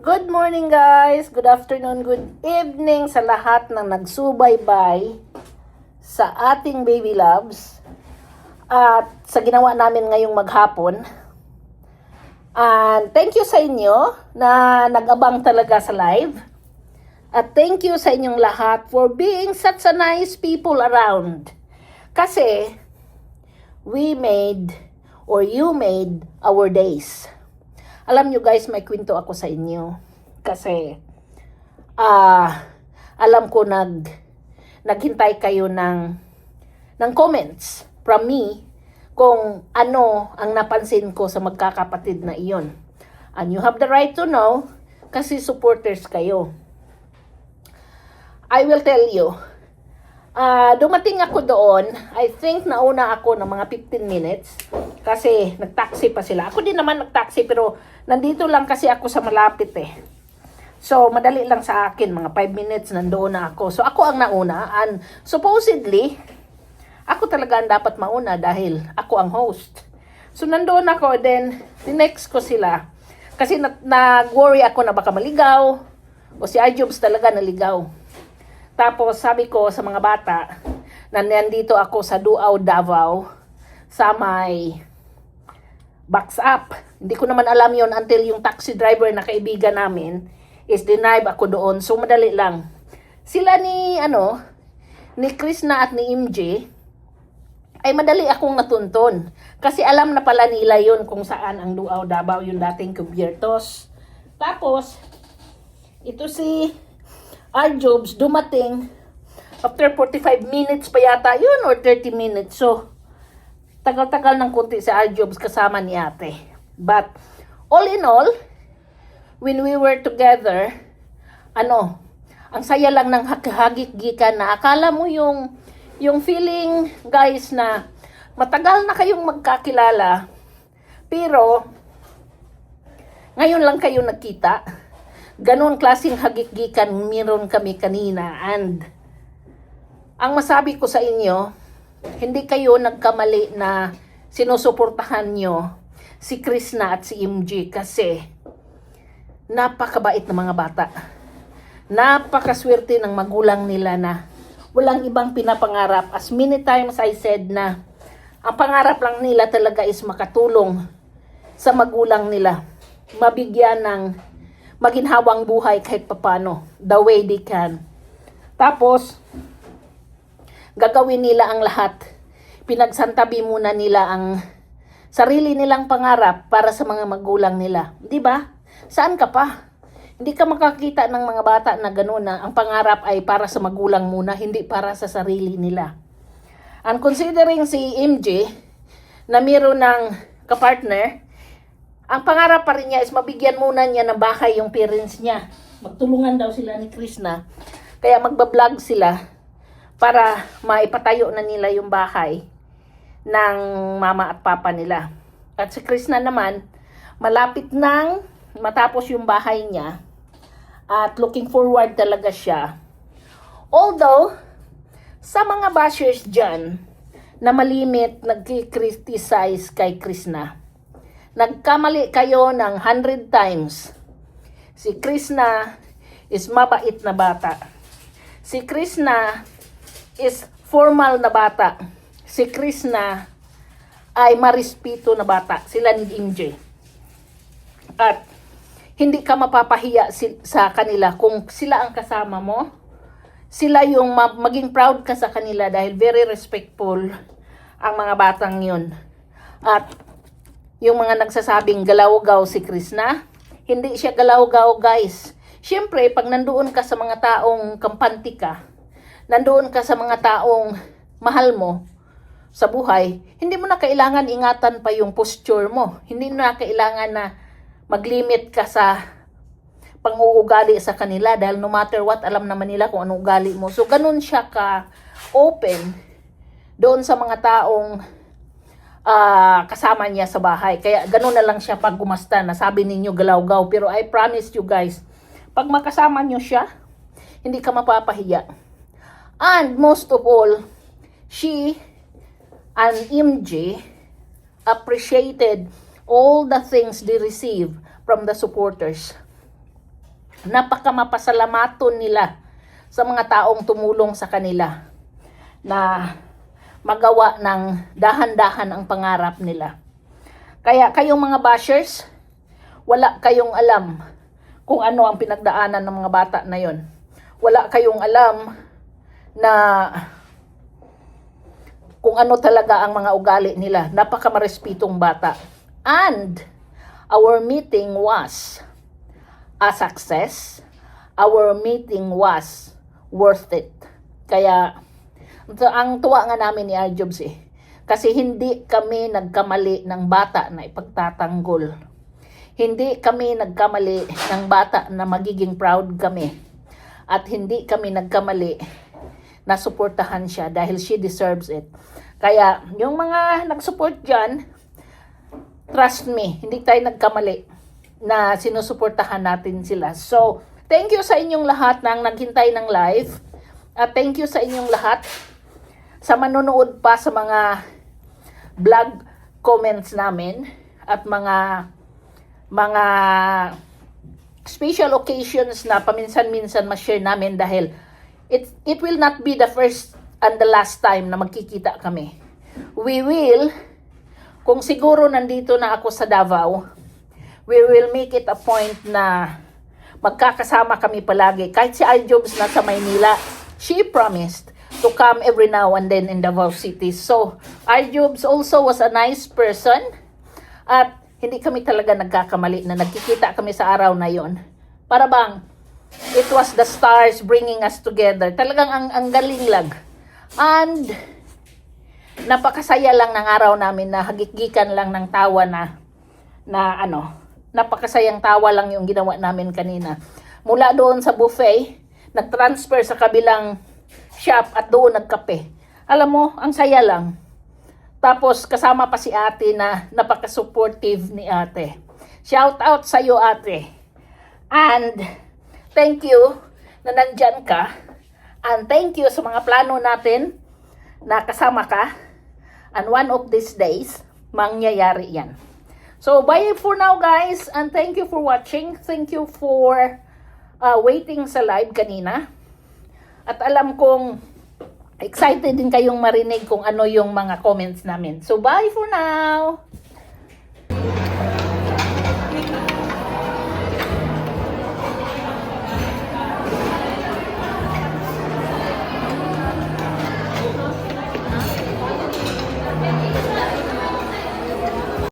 Good morning guys, good afternoon, good evening sa lahat ng nagsubaybay sa ating baby loves at sa ginawa namin ngayong maghapon. And thank you sa inyo na nag-abang talaga sa live. At thank you sa inyong lahat for being such a nice people around. Kasi we made or you made our days. Alam nyo guys, may kwento ako sa inyo. Kasi, alam ko naghintay kayo ng comments from me kung ano ang napansin ko sa magkakapatid na iyon. And you have the right to know kasi supporters kayo. I will tell you. Dumating ako doon, I think nauna ako ng mga 15 minutes kasi nagtaxi pa sila. Ako din naman nagtaxi pero nandito lang kasi ako sa malapit eh. So, madali lang sa akin, mga 5 minutes nandoon na ako. So, ako ang nauna and supposedly, ako talaga ang dapat mauna dahil ako ang host. So, nandoon ako, then tinext ko sila. Kasi nag-worry ako na baka maligaw o si iJobs talaga naligaw. Tapos sabi ko sa mga bata na nandito ako sa Duao, Davao sa may box up. Hindi ko naman alam yon until yung taxi driver na kaibigan namin is denied ako doon. So madali lang. Sila ni Krishna at ni MJ ay madali akong natunton. Kasi alam na pala nila yon kung saan ang Duao, Davao yung dating Cubiertos. Tapos ito si iJobs dumating after 45 minutes pa yata yun or 30 minutes. So, tagal-tagal ng konti si iJobs kasama ni ate. But, all in all, when we were together, ang saya lang ng hagik-gikan na akala mo yung feeling, guys, na matagal na kayong magkakilala, pero ngayon lang kayo nagkita. Ganon klaseng hagik-gikan meron kami kanina. And ang masabi ko sa inyo, hindi kayo nagkamali na sinusuportahan nyo si Krishna at si MJ kasi napakabait na mga bata. Napakaswerte ng magulang nila na walang ibang pinapangarap. As many times I said na ang pangarap lang nila talaga is makatulong sa magulang nila. Mabigyan ng maginhawang buhay kahit papano, the way they can. Tapos, gagawin nila ang lahat. Pinagsantabi muna nila ang sarili nilang pangarap para sa mga magulang nila. Di ba? Saan ka pa? Hindi ka makakita ng mga bata na gano'n na ang pangarap ay para sa magulang muna, hindi para sa sarili nila. And considering si MJ, na mayroon ng kapartner, ang pangarap pa rin niya is mabigyan muna niya ng bahay yung parents niya. Magtulungan daw sila ni Krishna. Kaya magbablog sila para maipatayo na nila yung bahay ng mama at papa nila. At si Krishna naman, malapit nang matapos yung bahay niya at looking forward talaga siya. Although, sa mga bashers dyan na malimit nagki-criticize kay Krishna, nagkamali kayo ng 100 times. Si Krishna is mabait na bata. Si Krishna is formal na bata. Si Krishna ay marispito na bata. Sila ni MJ. At hindi ka mapapahiya sa kanila kung sila ang kasama mo. Sila yung maging proud ka sa kanila dahil very respectful ang mga batang yun. At yung mga nagsasabing galaw-gaw si Krishna, hindi siya galaw-gaw guys. Siyempre, pag nandoon ka sa mga taong kampante ka, nandoon ka sa mga taong mahal mo sa buhay, hindi mo na kailangan ingatan pa yung posture mo. Hindi mo na kailangan na maglimit ka sa pang-uugali sa kanila dahil no matter what, alam naman nila kung anong ugali mo. So, ganun siya ka-open doon sa mga taong kasama niya sa bahay. Kaya gano'n na lang siya pag gumasta na sabi ninyo galaw-gaw. Pero I promise you guys, pag makasama nyo siya, hindi ka mapapahiya. And most of all, she and MJ appreciated all the things they receive from the supporters. napakamapasalamaton nila sa mga taong tumulong sa kanila na magawa ng dahan-dahan ang pangarap nila. Kaya kayong mga bashers, wala kayong alam kung ano ang pinagdaanan ng mga bata na yon. Wala kayong alam na kung ano talaga ang mga ugali nila. Napakamarespitong bata. And our meeting was a success. Our meeting was worth it. Kaya ang tuwa nga namin ni Arjobs kasi hindi kami nagkamali ng bata na ipagtatanggol. Hindi kami nagkamali ng bata na magiging proud kami. At hindi kami nagkamali na suportahan siya dahil she deserves it. Kaya yung mga nag-support dyan, trust me, hindi tayo nagkamali na sinusuportahan natin sila. So, thank you sa inyong lahat ng naghintay ng live. At thank you sa inyong lahat sa manonood pa sa mga vlog comments namin at mga special occasions na paminsan-minsan ma-share namin dahil it will not be the first and the last time na magkikita kami. We will, kung siguro nandito na ako sa Davao, we will make it a point na magkakasama kami palagi. Kahit si Arjobs na sa Maynila, she promised to come every now and then in Davao City. So, Arjobs also was a nice person at hindi kami talaga nagkakamali na nagkikita kami sa araw na yon. Para bang it was the stars bringing us together. Talagang ang galing lang. And napakasaya lang ng araw namin na hagikgikan lang ng tawa na napakasayang tawa lang yung ginawa namin kanina. Mula doon sa buffet, nag-transfer sa kabilang shop at doon nagkape. Alam mo, ang saya lang. Tapos kasama pa si ate na napaka-supportive ni ate. Shout out sa iyo, ate. And thank you na nandyan ka. And thank you sa mga plano natin na kasama ka. And one of these days, mangyayari yan. So, bye for now, guys. And thank you for watching. Thank you for waiting sa live kanina. At alam kong excited din kayong marinig kung ano yung mga comments namin. So, bye for now!